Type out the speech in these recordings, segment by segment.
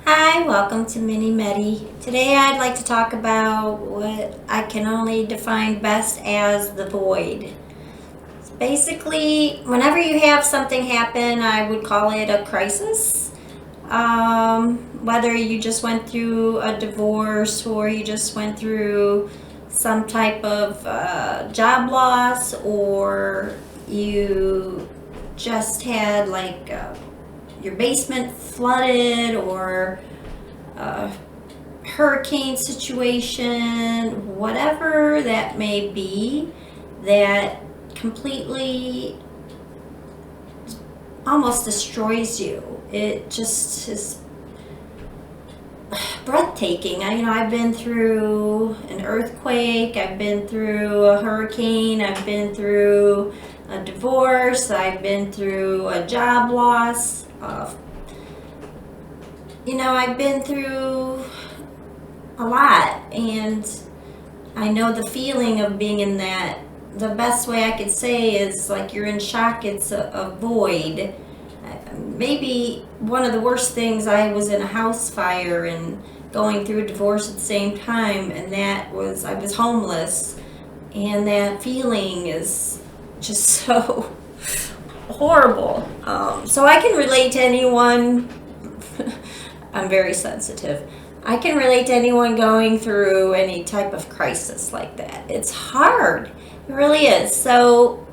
Hi, welcome to Mini Medi. Today I'd like to talk about what I can only define best as the void. Basically, whenever you have something happen, I would call it a crisis. Whether you just went through a divorce or you just went through some type of job loss, or you just had your basement flooded, or a hurricane situation, whatever that may be, that completely almost destroys you. It just is breathtaking. I've been through an earthquake, I've been through a hurricane, I've been through a divorce, I've been through a job loss. I've been through a lot, and I know the feeling of being in that. The best way I could say is like you're in shock. It's a void. Maybe one of the worst things, I was in a house fire and going through a divorce at the same time, and I was homeless, and that feeling is just so horrible. So I can relate to anyone. I'm very sensitive. I can relate to anyone going through any type of crisis like that. It's hard. It really is. So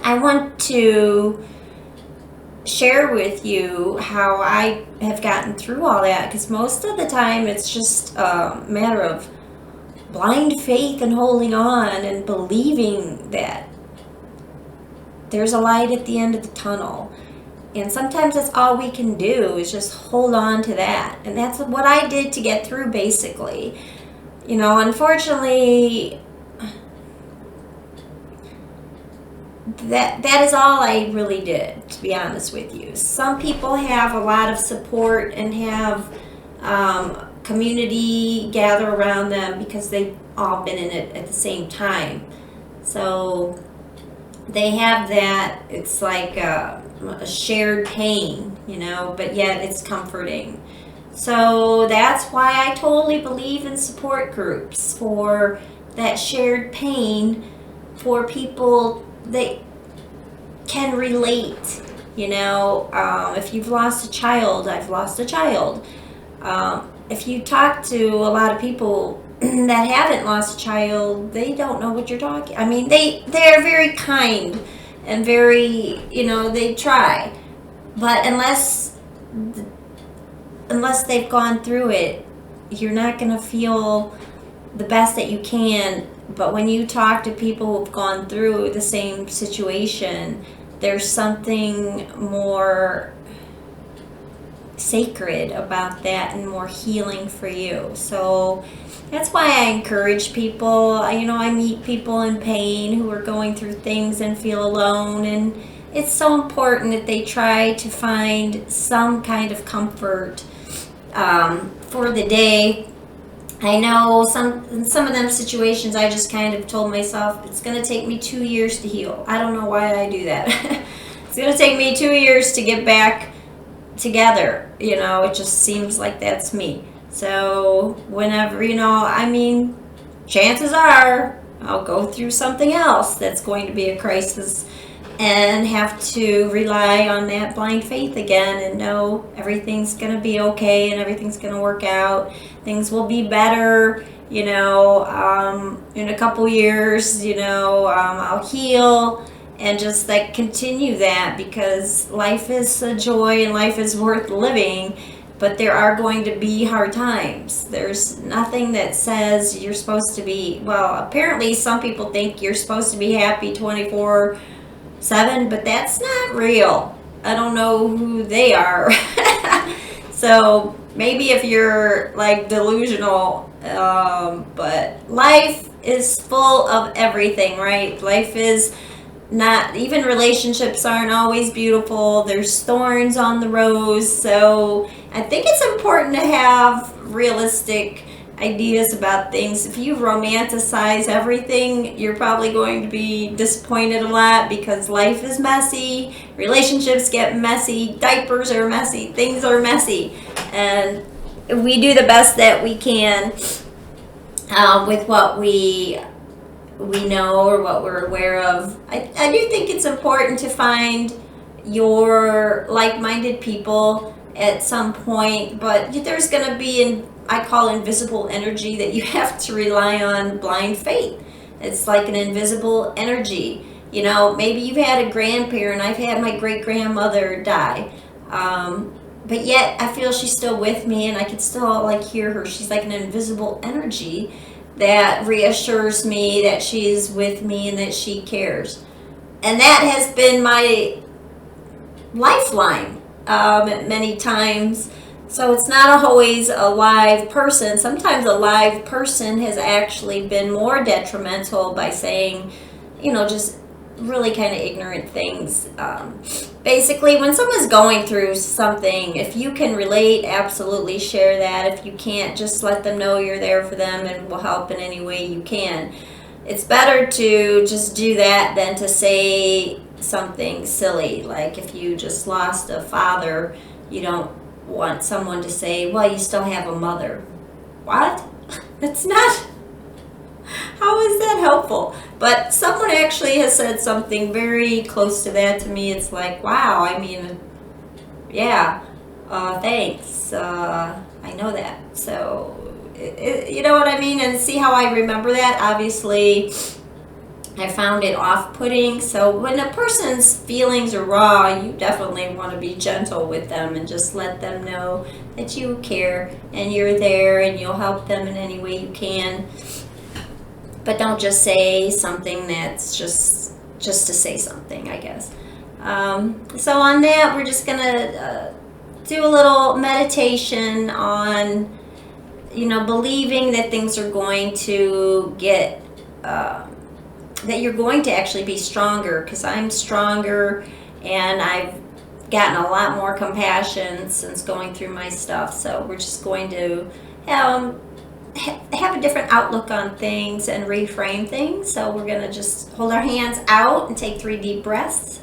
I want to share with you how I have gotten through all that, because most of the time it's just a matter of blind faith and holding on and believing that there's a light at the end of the tunnel. And sometimes that's all we can do, is just hold on to that. And that's what I did to get through, basically. Unfortunately, that is all I really did, to be honest with you. Some people have a lot of support and have community gather around them because they've all been in it at the same time. So they have that. It's like a shared pain, but yet it's comforting. So that's why I totally believe in support groups, for that shared pain, for people that can relate. If you've lost a child, I've lost a child. If you talk to a lot of people that haven't lost a child, they don't know what you're talking. They're very kind and very, they try, but unless they've gone through it, you're not going to feel the best that you can. But when you talk to people who've gone through the same situation, there's something more sacred about that and more healing for you. So that's why I encourage people. I meet people in pain who are going through things and feel alone, and it's so important that they try to find some kind of comfort for the day. I know in some of them situations, I just kind of told myself, it's going to take me 2 years to heal. I don't know why I do that. It's going to take me 2 years to get back together. It just seems like that's me. So whenever, chances are I'll go through something else that's going to be a crisis and have to rely on that blind faith again and know everything's going to be okay and everything's going to work out. Things will be better, in a couple years, I'll heal and just continue that, because life is a joy and life is worth living. But there are going to be hard times. There's nothing that says you're supposed to be, well, apparently some people think you're supposed to be happy 24/7, but that's not real. I don't know who they are. So maybe if you're delusional, but life is full of everything, right? Life is not, even relationships aren't always beautiful. There's thorns on the rose. So I think it's important to have realistic ideas about things. If you romanticize everything, you're probably going to be disappointed a lot, because life is messy relationships get messy, diapers are messy, things are messy, and we do the best that we can with what we know or what we're aware of. I do think it's important to find your like-minded people at some point, but there's going to be I call invisible energy that you have to rely on blind faith. It's like an invisible energy. Maybe you've had a grandparent. I've had my great-grandmother die. But yet I feel she's still with me, and I can still hear her. She's like an invisible energy that reassures me that she's with me and that she cares. And that has been my lifeline many times. So it's not always a live person. Sometimes a live person has actually been more detrimental by saying, just really kind of ignorant things. Basically, when someone's going through something, if you can relate, absolutely share that. If you can't, just let them know you're there for them and will help in any way you can. It's better to just do that than to say something silly. Like if you just lost a father, you don't want someone to say, well, you still have a mother. What? That's not... How is that helpful? But someone actually has said something very close to that to me. It's like, wow, yeah, thanks. I know that. So, you know what I mean? And see how I remember that? Obviously, I found it off-putting. So when a person's feelings are raw, you definitely want to be gentle with them and just let them know that you care and you're there and you'll help them in any way you can. But don't just say something that's just to say something, I guess. So on that, we're just going to do a little meditation on, believing that things are going to get, that you're going to actually be stronger, because I'm stronger and I've gotten a lot more compassion since going through my stuff. So we're just going to have a different outlook on things and reframe things. So we're going to just hold our hands out and take 3 deep breaths.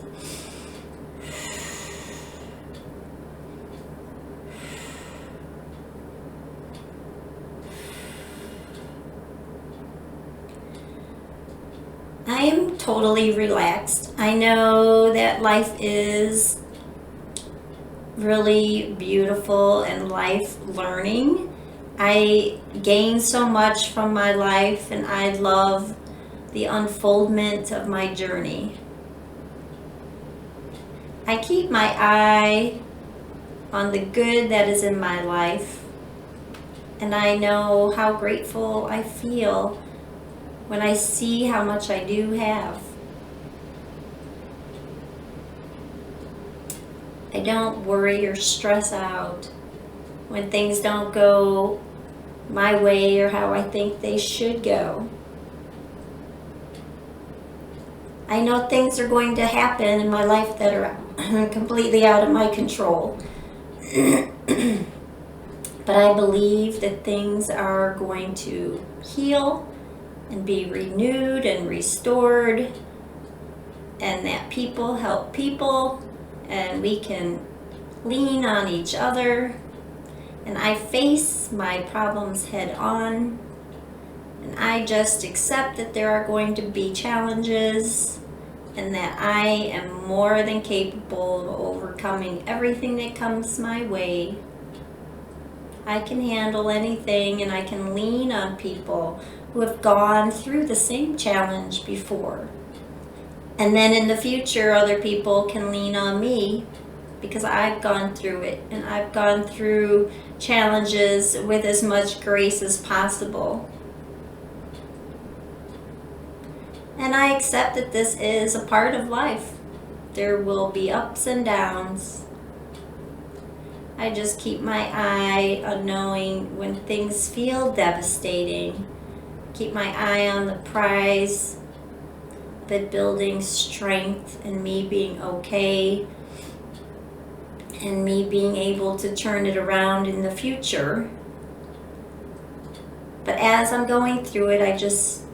I am totally relaxed. I know that life is really beautiful and life learning. I gain so much from my life, and I love the unfoldment of my journey. I keep my eye on the good that is in my life, and I know how grateful I feel when I see how much I do have. I don't worry or stress out when things don't go my way or how I think they should go. I know things are going to happen in my life that are completely out of my control. But I believe that things are going to heal and be renewed and restored, and that people help people, and we can lean on each other. And I face my problems head on, and I just accept that there are going to be challenges, and that I am more than capable of overcoming everything that comes my way. I can handle anything, and I can lean on people who have gone through the same challenge before. And then in the future, other people can lean on me, because I've gone through it, and I've gone through challenges with as much grace as possible. And I accept that this is a part of life. There will be ups and downs. I just keep my eye on knowing when things feel devastating. Keep my eye on the prize, that building strength and me being okay, and me being able to turn it around in the future. But as I'm going through it, I just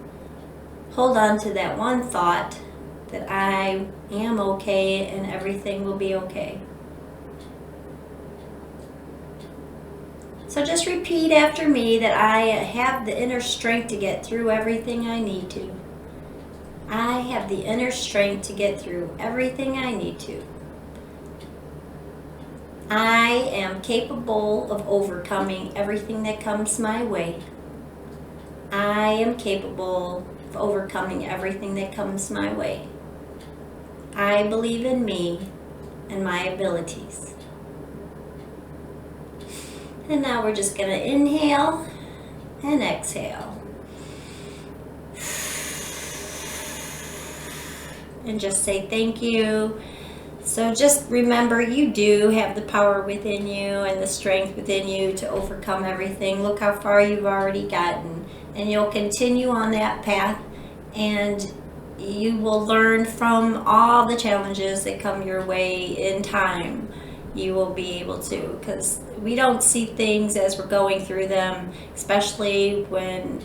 hold on to that one thought that I am okay, and everything will be okay. So just repeat after me that I have the inner strength to get through everything I need to. I have the inner strength to get through everything I need to. I am capable of overcoming everything that comes my way. I am capable of overcoming everything that comes my way. I believe in me and my abilities. And now we're just going to inhale and exhale. And just say thank you. So just remember, you do have the power within you and the strength within you to overcome everything. Look how far you've already gotten. And you'll continue on that path, and you will learn from all the challenges that come your way in time. You will be able to, because we don't see things as we're going through them, especially when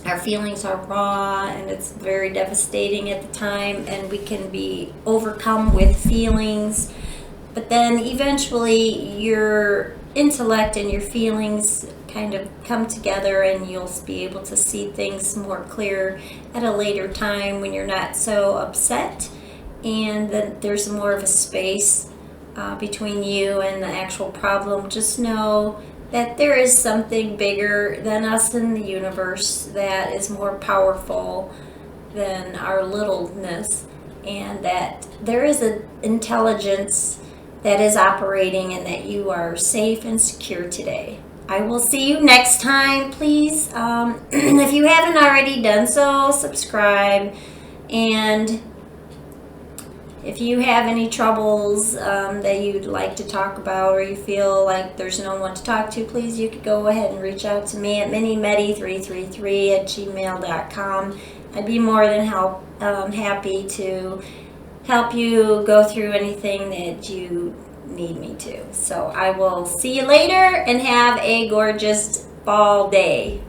our feelings are raw and it's very devastating at the time, and we can be overcome with feelings. But then eventually your intellect and your feelings kind of come together, and you'll be able to see things more clear at a later time when you're not so upset, and that there's more of a space between you and the actual problem. Just know that there is something bigger than us in the universe that is more powerful than our littleness, and that there is an intelligence that is operating, and that you are safe and secure today. I will see you next time. Please, if you haven't already done so, subscribe. And if you have any troubles that you'd like to talk about, or you feel like there's no one to talk to, please, you could go ahead and reach out to me at minimedi333@gmail.com. I'd be more than happy to help you go through anything that you need me to. So I will see you later, and have a gorgeous fall day.